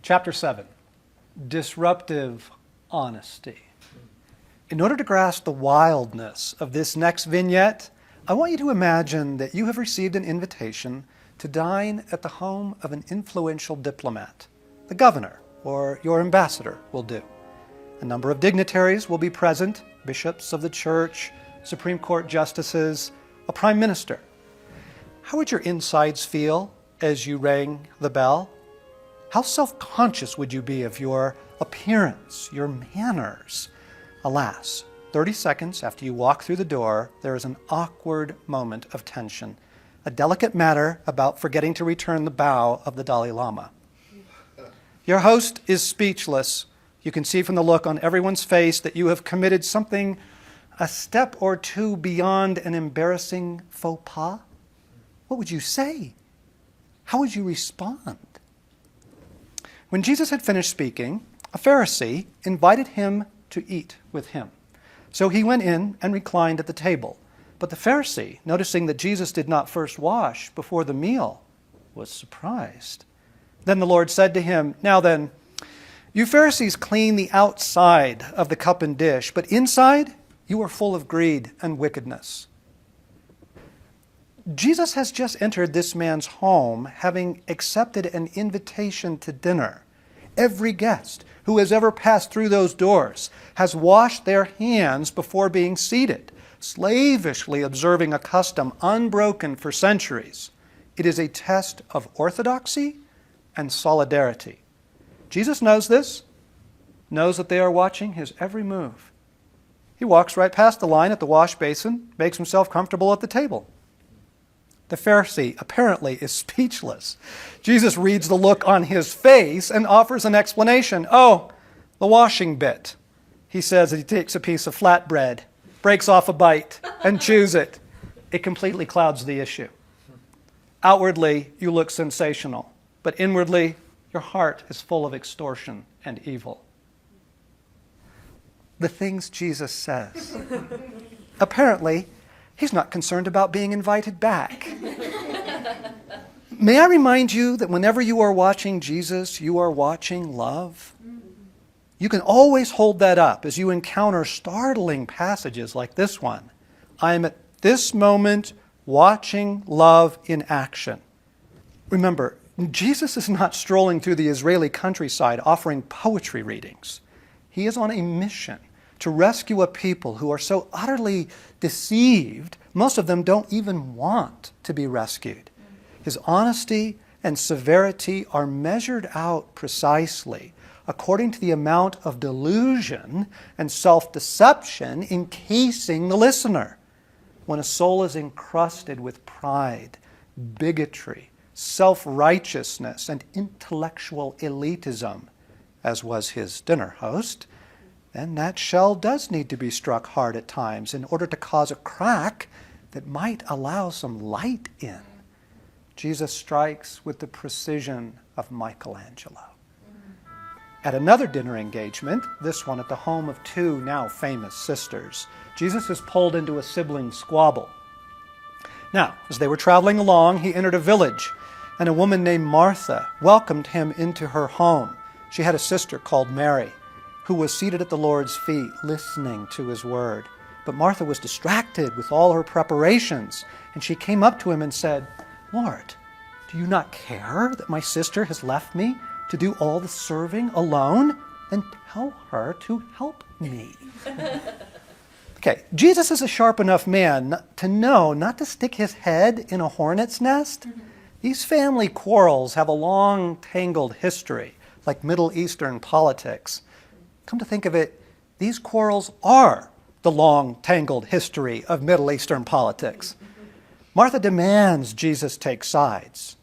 Chapter 7, Disruptive Honesty. In order to grasp the wildness of this next vignette, I want you to imagine that you have received an invitation to dine at the home of an influential diplomat. The governor or your ambassador will do. A number of dignitaries will be present, bishops of the church, Supreme Court justices, a prime minister. How would your insides feel as you rang the bell? How self-conscious would you be of your appearance, your manners? Alas, 30 seconds after you walk through the door, there is an awkward moment of tension, a delicate matter about forgetting to return the bow of the Dalai Lama. Your host is speechless. You can see from the look on everyone's face that you have committed something a step or two beyond an embarrassing faux pas. What would you say? How would you respond? When Jesus had finished speaking, a Pharisee invited him to eat with him. So he went in and reclined at the table. But the Pharisee, noticing that Jesus did not first wash before the meal, was surprised. Then the Lord said to him, "Now then, you Pharisees clean the outside of the cup and dish, but inside you are full of greed and wickedness." Jesus has just entered this man's home, having accepted an invitation to dinner. Every guest who has ever passed through those doors has washed their hands before being seated, slavishly observing a custom unbroken for centuries. It is a test of orthodoxy and solidarity. Jesus knows this, knows that they are watching his every move. He walks right past the line at the wash basin, makes himself comfortable at the table. The Pharisee apparently is speechless. Jesus reads the look on his face and offers an explanation. "Oh, the washing bit." He says that he takes a piece of flatbread, breaks off a bite, and chews it. It completely clouds the issue. Outwardly, you look sensational, but inwardly, your heart is full of extortion and evil. The things Jesus says. Apparently, he's not concerned about being invited back. May I remind you that whenever you are watching Jesus, you are watching love? You can always hold that up as you encounter startling passages like this one. I am at this moment watching love in action. Remember, Jesus is not strolling through the Israeli countryside offering poetry readings. He is on a mission to rescue a people who are so utterly deceived, most of them don't even want to be rescued. His honesty and severity are measured out precisely according to the amount of delusion and self-deception encasing the listener. When a soul is encrusted with pride, bigotry, self-righteousness, and intellectual elitism, as was his dinner host, then that shell does need to be struck hard at times in order to cause a crack that might allow some light in. Jesus strikes with the precision of Michelangelo. At another dinner engagement, this one at the home of two now famous sisters, Jesus is pulled into a sibling squabble. Now, as they were traveling along, he entered a village, and a woman named Martha welcomed him into her home. She had a sister called Mehri, who was seated at the Lord's feet, listening to his word. But Martha was distracted with all her preparations, and she came up to him and said, "Lord, do you not care that my sister has left me to do all the serving alone? Then tell her to help me." Okay, Jesus is a sharp enough man to know not to stick his head in a hornet's nest. These family quarrels have a long, tangled history, like Middle Eastern politics. Come to think of it, these quarrels are the long, tangled history of Middle Eastern politics. Martha demands Jesus take sides.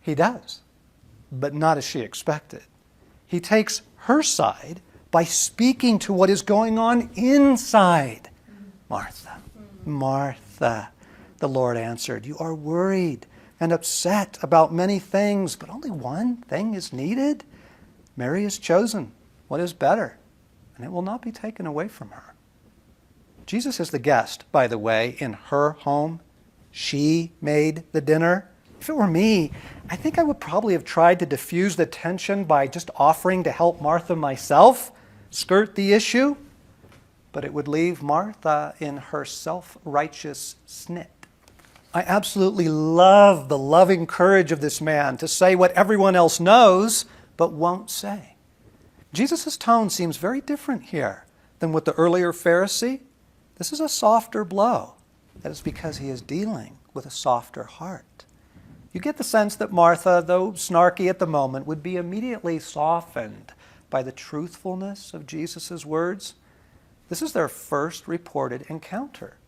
He does, but not as she expected. He takes her side by speaking to what is going on inside. "Martha, Martha," the Lord answered, "you are worried and upset about many things, but only one thing is needed. Mary has chosen what is better, and it will not be taken away from her." Jesus is the guest, by the way, in her home. She made the dinner, If it were me, I think I would probably have tried to diffuse the tension by just offering to help Martha myself, skirt the issue, but it would leave Martha in her self-righteous snit. I absolutely love the loving courage of this man to say what everyone else knows but won't say. Jesus' tone seems very different here than with the earlier Pharisee. This is a softer blow. That is because he is dealing with a softer heart. You get the sense that Martha, though snarky at the moment, would be immediately softened by the truthfulness of Jesus' words. This is their first reported encounter.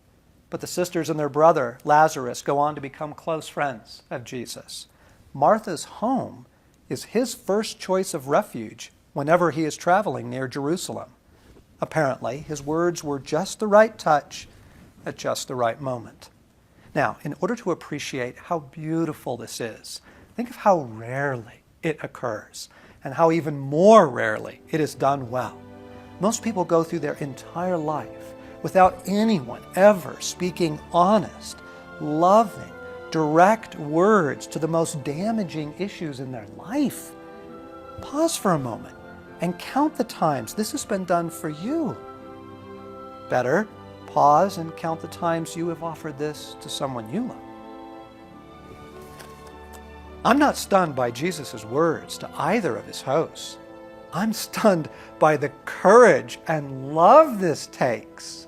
But the sisters and their brother, Lazarus, go on to become close friends of Jesus. Martha's home is his first choice of refuge whenever he is traveling near Jerusalem. Apparently, his words were just the right touch at just the right moment. Now, in order to appreciate how beautiful this is, think of how rarely it occurs and how even more rarely it is done well. Most people go through their entire life without anyone ever speaking honest, loving, direct words to the most damaging issues in their life. Pause for a moment and count the times this has been done for you. Better, pause and count the times you have offered this to someone you love. I'm not stunned by Jesus' words to either of his hosts. I'm stunned by the courage and love this takes.